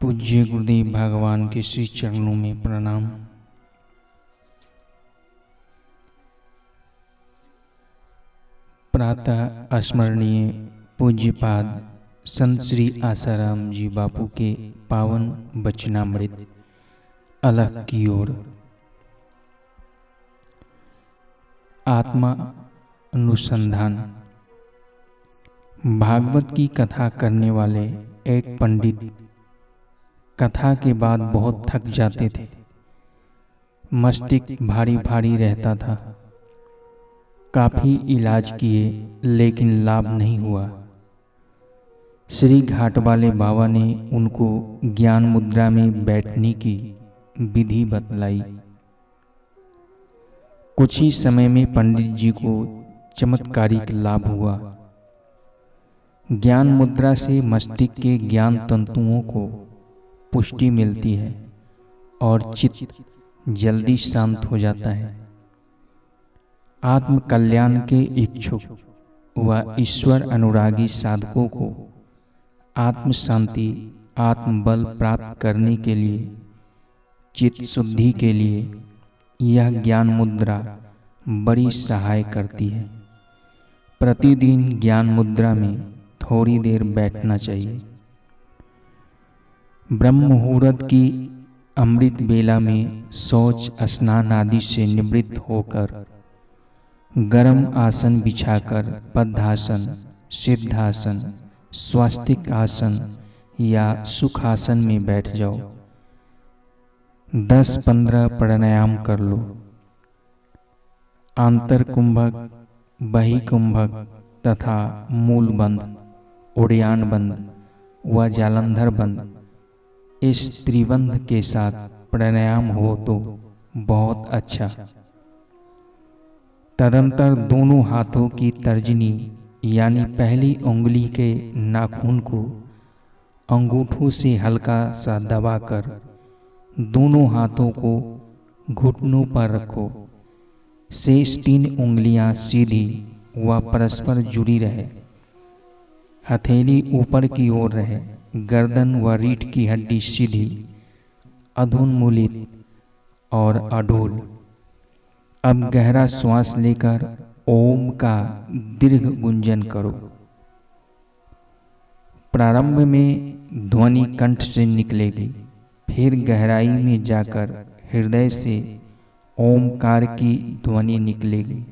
पूज्य गुरुदेव भगवान के श्री चरणों में प्रणाम। प्रातः स्मरणीय पूज्यपाद संत श्री आसाराम जी बापू के पावन वचनामृत अलग की ओर। आत्मा अनुसंधान। भागवत की कथा करने वाले एक पंडित कथा के बाद बहुत थक जाते थे। मस्तिष्क भारी भारी रहता था। काफी इलाज किए लेकिन लाभ नहीं हुआ। श्री घाट वाले बाबा ने उनको ज्ञान मुद्रा में बैठने की विधि बतलाई। कुछ ही समय में पंडित जी को चमत्कारिक लाभ हुआ। ज्ञान मुद्रा से मस्तिष्क के ज्ञान तंतुओं को पुष्टि मिलती है और चित्त जल्दी शांत हो जाता है। आत्म कल्याण के इच्छुक व ईश्वर अनुरागी साधकों को आत्म शांति, आत्म बल प्राप्त करने के लिए, चित्त शुद्धि के लिए यह ज्ञान मुद्रा बड़ी सहाय करती है। प्रतिदिन ज्ञान मुद्रा में थोड़ी देर बैठना चाहिए। ब्रह्म मुहूर्त की अमृत बेला में शौच, स्नान आदि से निवृत्त होकर गर्म आसन बिछाकर पद्मासन, सिद्धासन, स्वास्तिक आसन या सुखासन में बैठ जाओ। 10-15 प्राणायाम कर लो। आंतर कुंभक, बहि कुंभक तथा मूल बंध, उड़ियान बंध व जालंधर बंध, इस त्रिबंध के साथ प्राणायाम हो तो बहुत अच्छा। तदंतर दोनों हाथों की तर्जनी यानी पहली उंगली के नाखून को अंगूठों से हल्का सा दबाकर दोनों हाथों को घुटनों पर रखो। शेष 3 उंगलियां सीधी व परस्पर जुड़ी रहे। हथेली ऊपर की ओर रहे। गर्दन व रीढ़ की हड्डी सीधी, अधोन्मूलित और अडोल। अब गहरा श्वास लेकर ओम का दीर्घ गुंजन करो। प्रारंभ में ध्वनि कंठ से निकलेगी, फिर गहराई में जाकर हृदय से ओमकार की ध्वनि निकलेगी।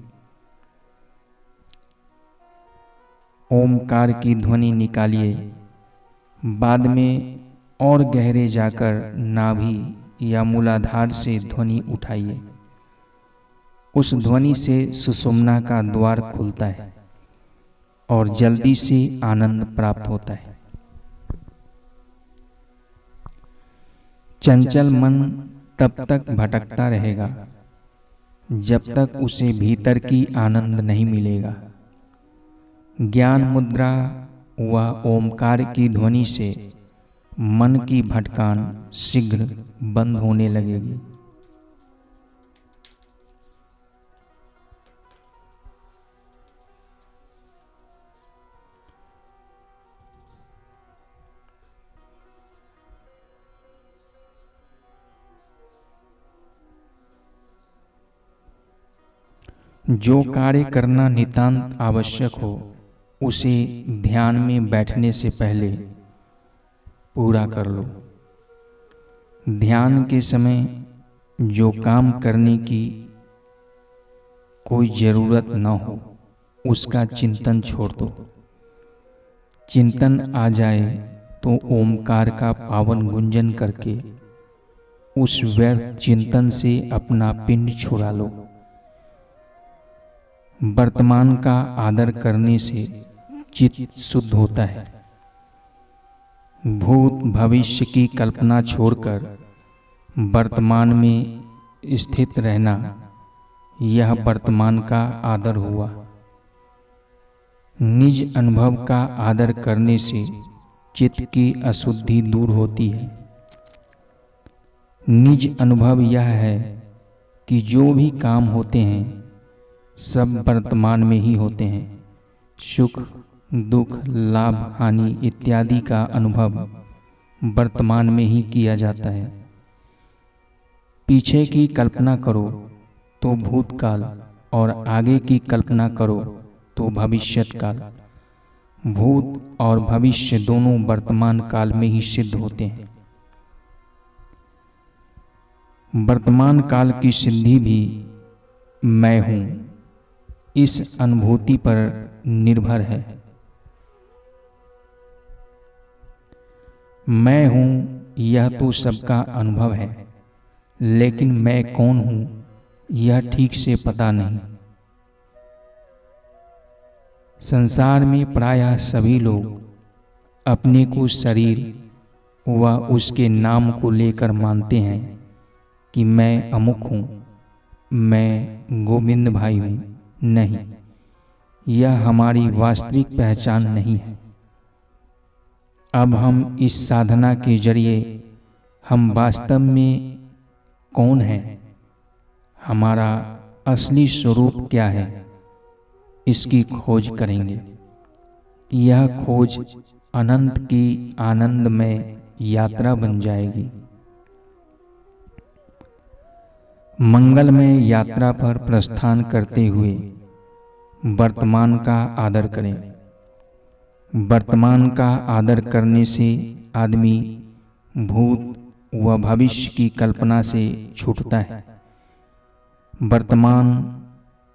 ओमकार की ध्वनि निकालिए। बाद में और गहरे जाकर नाभि या मूलाधार से ध्वनि उठाइए। उस ध्वनि से सुषुम्ना का द्वार खुलता है और जल्दी से आनंद प्राप्त होता है। चंचल मन तब तक भटकता रहेगा जब तक उसे भीतर की आनंद नहीं मिलेगा। ज्ञान मुद्रा व ओमकार की ध्वनि से मन की भटकान शीघ्र बंद होने लगेगी। जो कार्य करना नितांत आवश्यक हो उसे ध्यान में बैठने से पहले पूरा कर लो। ध्यान के समय जो काम करने की कोई जरूरत न हो उसका चिंतन छोड़ दो। चिंतन आ जाए तो ओमकार का पावन गुंजन करके उस व्यर्थ चिंतन से अपना पिंड छुड़ा लो। वर्तमान का आदर करने से चित्त शुद्ध होता है। भूत भविष्य की कल्पना छोड़कर वर्तमान में स्थित रहना, यह वर्तमान का आदर हुआ। निज अनुभव का आदर करने से चित्त की अशुद्धि दूर होती है। निज अनुभव यह है कि जो भी काम होते हैं सब वर्तमान में ही होते हैं। सुख, दुख, लाभ, हानि इत्यादि का अनुभव वर्तमान में ही किया जाता है। पीछे की कल्पना करो तो भूतकाल और आगे की कल्पना करो तो भविष्यत काल। भूत और भविष्य दोनों वर्तमान काल में ही सिद्ध होते हैं। वर्तमान काल की सिद्धि भी मैं हूं इस अनुभूति पर निर्भर है। मैं हूं यह तो सबका अनुभव है, लेकिन मैं कौन हूं यह ठीक से पता नहीं। संसार में प्रायः सभी लोग अपने को शरीर व उसके नाम को लेकर मानते हैं कि मैं अमुक हूं, मैं गोविंद भाई हूं। नहीं, यह हमारी वास्तविक पहचान नहीं है। अब हम इस साधना के जरिए हम वास्तव में कौन हैं, हमारा असली स्वरूप क्या है, इसकी खोज करेंगे। यह खोज अनंत की आनंदमय यात्रा बन जाएगी। मंगलमय यात्रा पर प्रस्थान करते हुए वर्तमान का आदर करें। वर्तमान का आदर करने से आदमी भूत व भविष्य की कल्पना से छूटता है। वर्तमान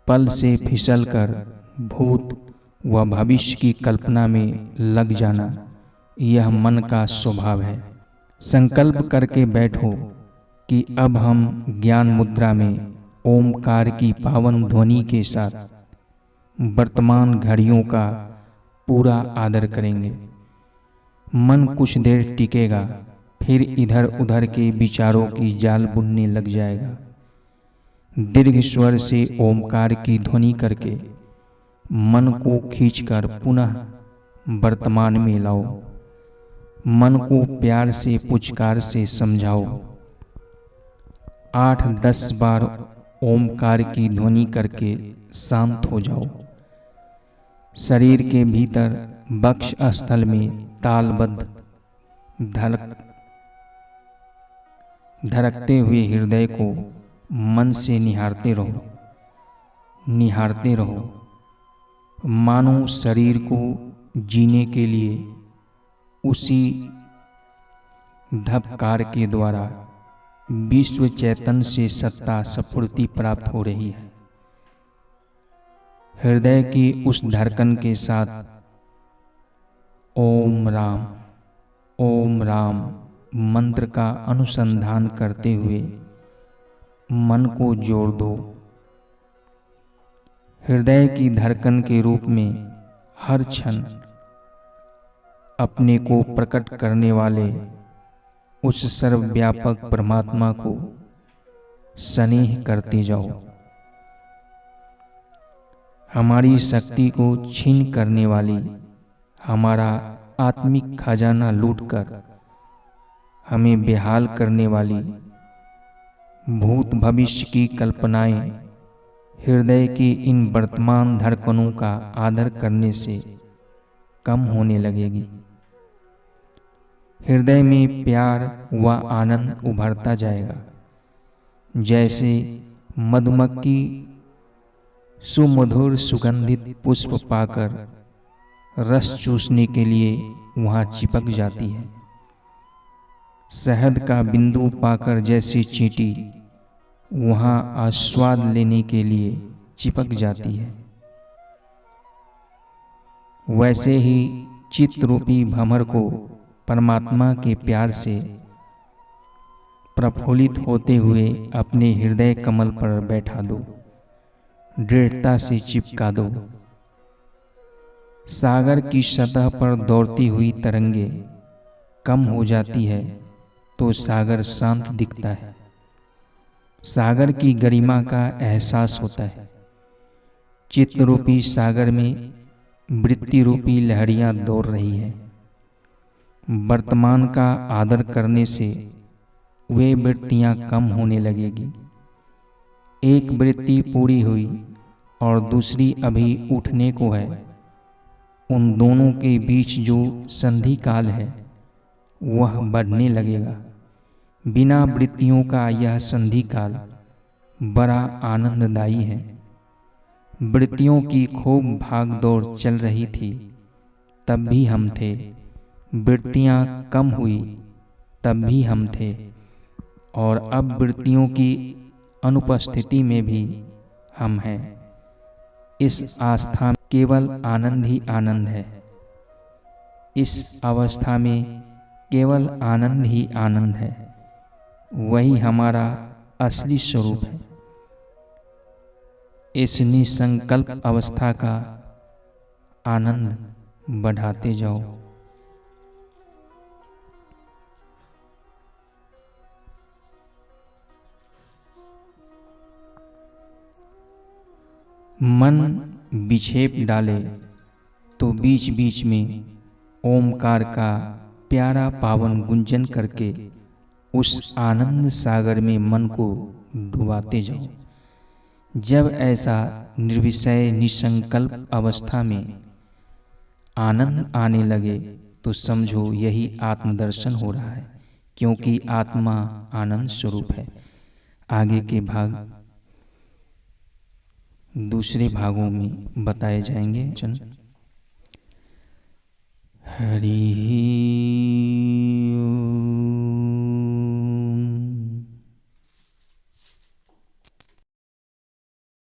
पल से फिसलकर भूत व भविष्य की कल्पना में लग जाना यह मन का स्वभाव है। संकल्प करके बैठो कि अब हम ज्ञान मुद्रा में ओमकार की पावन ध्वनि के साथ वर्तमान घड़ियों का पूरा आदर करेंगे। मन कुछ देर टिकेगा, फिर इधर उधर के विचारों की जाल बुनने लग जाएगा। दीर्घ स्वर से ओमकार की ध्वनि करके मन को खींचकर पुनः वर्तमान में लाओ। मन को प्यार से पुचकार से समझाओ। 8-10 बार ओमकार की ध्वनि करके शांत हो जाओ। शरीर के भीतर वक्ष स्थल में तालबद्ध धड़कते हुए हृदय को मन से निहारते रहो। मानो शरीर को जीने के लिए उसी धबकार के द्वारा विश्व चैतन्य से सत्ता स्फूर्ति प्राप्त हो रही है। हृदय की उस धड़कन के साथ ओम राम मंत्र का अनुसंधान करते हुए मन को जोड़ दो। हृदय की धड़कन के रूप में हर क्षण अपने को प्रकट करने वाले उस सर्वव्यापक परमात्मा को स्नेह करते जाओ। हमारी शक्ति को छीन करने वाली हमारा आत्मिक खजाना लूटकर हमें बेहाल करने वाली भूत भविष्य की कल्पनाएं हृदय की इन वर्तमान धड़कनों का आदर करने से कम होने लगेगी। हृदय में प्यार व आनंद उभरता जाएगा। जैसे मधुमक्खी सुमधुर सुगंधित पुष्प पाकर रस चूसने के लिए वहां चिपक जाती है। शहद का बिंदु पाकर जैसी चींटी वहां आस्वाद लेने के लिए चिपक जाती है, वैसे ही चित्त रूपी भंवर को परमात्मा के प्यार से प्रफुल्लित होते हुए अपने हृदय कमल पर बैठा दो, दृढ़ता से चिपका दो। सागर की सतह पर दौड़ती हुई तरंगे कम हो जाती है तो सागर शांत दिखता है। सागर की गरिमा का एहसास होता है। चित्त रूपी सागर में वृत्ति रूपी लहरियां दौड़ रही है। वर्तमान का आदर करने से वे वृत्तियां कम होने लगेगी। एक वृत्ति पूरी हुई और दूसरी अभी उठने को है। उन दोनों के बीच जो संधि काल है वह बढ़ने लगेगा। बिना वृत्तियों का यह संधि काल बड़ा आनंददायी है। वृत्तियों की खूब भागदौड़ चल रही थी, तब भी हम थे। वृत्तियां कम हुई, तब भी हम थे। और अब वृत्तियों की अनुपस्थिति में भी हम हैं। इस आस्था में केवल आनंद ही आनंद है। इस अवस्था में केवल आनंद ही आनंद है। वही हमारा असली स्वरूप है। इस निसंकल्प अवस्था का आनंद बढ़ाते जाओ। मन विक्षेप डाले तो बीच बीच में ओमकार का प्यारा पावन गुंजन करके उस आनंद सागर में मन को डुबाते जाओ। जब ऐसा निर्विषय निसंकल्प अवस्था में आनंद आने लगे तो समझो यही आत्मदर्शन हो रहा है, क्योंकि आत्मा आनंद स्वरूप है। आगे के भाग दूसरे भागों में बताए जाएंगे। हरि